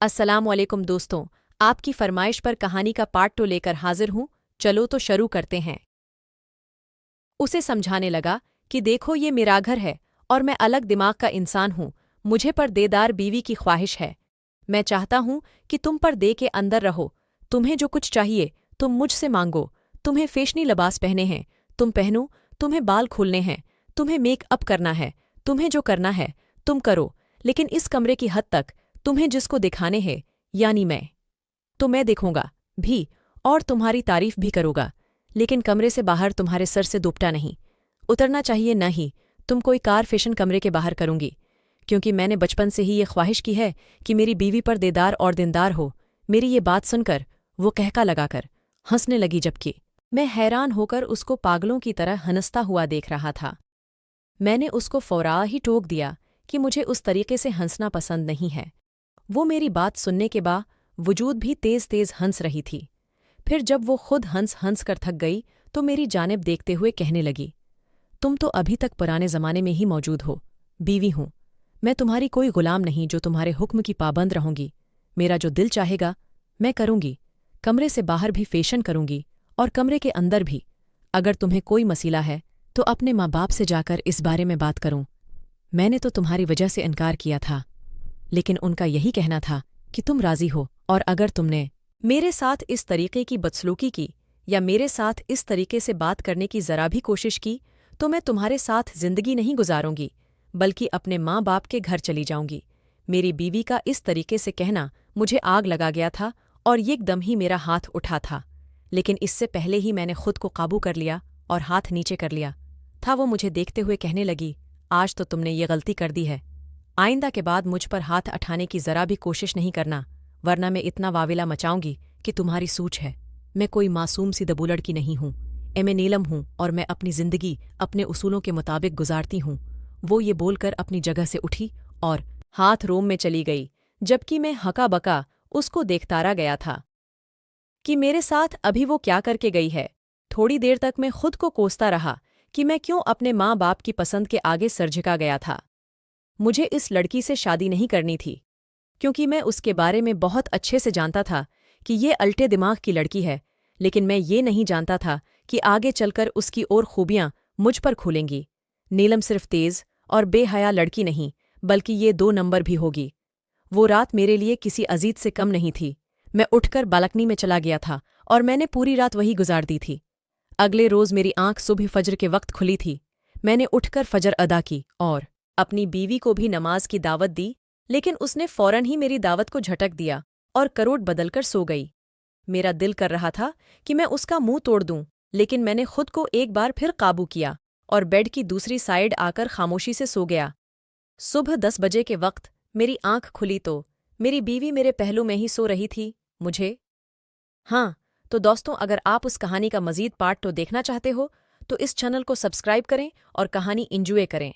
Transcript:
अस्सलामुअलैकुम दोस्तों, आपकी फरमाइश पर कहानी का पार्ट 2 लेकर हाजिर हूँ। चलो तो शुरू करते हैं। उसे समझाने लगा कि देखो ये मेरा घर है और मैं अलग दिमाग का इंसान हूँ। मुझे पर्देदार बीवी की ख्वाहिश है। मैं चाहता हूँ कि तुम पर्दे के अंदर रहो। तुम्हें जो कुछ चाहिए तुम मुझसे मांगो। तुम्हें फैशनी लिबास पहने हैं तुम पहनो। तुम्हें बाल खोलने हैं, तुम्हें मेकअप करना है, तुम्हें जो करना है तुम करो, लेकिन इस कमरे की हद तक तुम्हें जिसको दिखाने हैं, यानी मैं देखूंगा भी और तुम्हारी तारीफ भी करूंगा, लेकिन कमरे से बाहर तुम्हारे सर से दुपट्टा नहीं उतरना चाहिए। न ही तुम कोई कार फैशन कमरे के बाहर करूंगी, क्योंकि मैंने बचपन से ही ये ख्वाहिश की है कि मेरी बीवी पर्देदार और दीनदार हो। मेरी ये बात सुनकर वो कहका लगाकर हंसने लगी, जबकि मैं हैरान होकर उसको पागलों की तरह हंसता हुआ देख रहा था। मैंने उसको फौरा ही टोक दिया कि मुझे उस तरीके से हंसना पसंद नहीं है। वो मेरी बात सुनने के बावजूद भी तेज तेज हंस रही थी। फिर जब वो खुद हंस हंस कर थक गई तो मेरी जानिब देखते हुए कहने लगी, तुम तो अभी तक पुराने ज़माने में ही मौजूद हो। बीवी हूँ मैं, तुम्हारी कोई गुलाम नहीं जो तुम्हारे हुक्म की पाबंद रहूंगी। मेरा जो दिल चाहेगा मैं करूंगी। कमरे से बाहर भी फैशन करूंगी और कमरे के अंदर भी। अगर तुम्हें कोई मसीला है तो अपने माँ बाप से जाकर इस बारे में बात करूं। मैंने तो तुम्हारी वजह से इनकार किया था, लेकिन उनका यही कहना था कि तुम राजी हो, और अगर तुमने मेरे साथ इस तरीके की बदसलूकी की या मेरे साथ इस तरीके से बात करने की जरा भी कोशिश की तो मैं तुम्हारे साथ जिंदगी नहीं गुजारूंगी, बल्कि अपने माँ बाप के घर चली जाऊंगी। मेरी बीवी का इस तरीके से कहना मुझे आग लगा गया था और एकदम ही मेरा हाथ उठा था, लेकिन इससे पहले ही मैंने खुद को काबू कर लिया और हाथ नीचे कर लिया था। वो मुझे देखते हुए कहने लगी, आज तो तुमने ये गलती कर दी है। आइंदा के बाद मुझ पर हाथ उठाने की जरा भी कोशिश नहीं करना, वरना मैं इतना वाविला मचाऊंगी कि तुम्हारी सूझ है। मैं कोई मासूम सी दबू लड़की नहीं हूँ। मैं नीलम हूँ और मैं अपनी जिंदगी अपने उसूलों के मुताबिक गुजारती हूँ। वो ये बोलकर अपनी जगह से उठी और हाथ रोम में चली गई, जबकि मैं हका बका उसको देखता रह गया था कि मेरे साथ अभी वो क्या करके गई है। थोड़ी देर तक मैं खुद को कोसता रहा कि मैं क्यों अपने माँ बाप की पसंद के आगे सर झुका गया था। मुझे इस लड़की से शादी नहीं करनी थी, क्योंकि मैं उसके बारे में बहुत अच्छे से जानता था कि ये अल्टे दिमाग की लड़की है, लेकिन मैं ये नहीं जानता था कि आगे चलकर उसकी और खूबियां मुझ पर खुलेंगी। नीलम सिर्फ तेज और बेहया लड़की नहीं, बल्कि ये 2 नंबर भी होगी। वो रात मेरे लिए किसी अजीज से कम नहीं थी। मैं उठकर बालकनी में चला गया था और मैंने पूरी रात वही गुजार दी थी। अगले रोज मेरी आंख सुबह फजर के वक्त खुली थी। मैंने उठकर फजर अदा की और अपनी बीवी को भी नमाज की दावत दी, लेकिन उसने फौरन ही मेरी दावत को झटक दिया और करोट बदलकर सो गई। मेरा दिल कर रहा था कि मैं उसका मुंह तोड़ दूं, लेकिन मैंने खुद को एक बार फिर काबू किया और बेड की दूसरी साइड आकर खामोशी से सो गया। सुबह 10 बजे के वक्त मेरी आंख खुली तो मेरी बीवी मेरे पहलू में ही सो रही थी। मुझे हाँ, तो दोस्तों, अगर आप उस कहानी का मज़ीद पार्ट तो देखना चाहते हो तो इस चैनल को सब्सक्राइब करें और कहानी एंजॉय करें।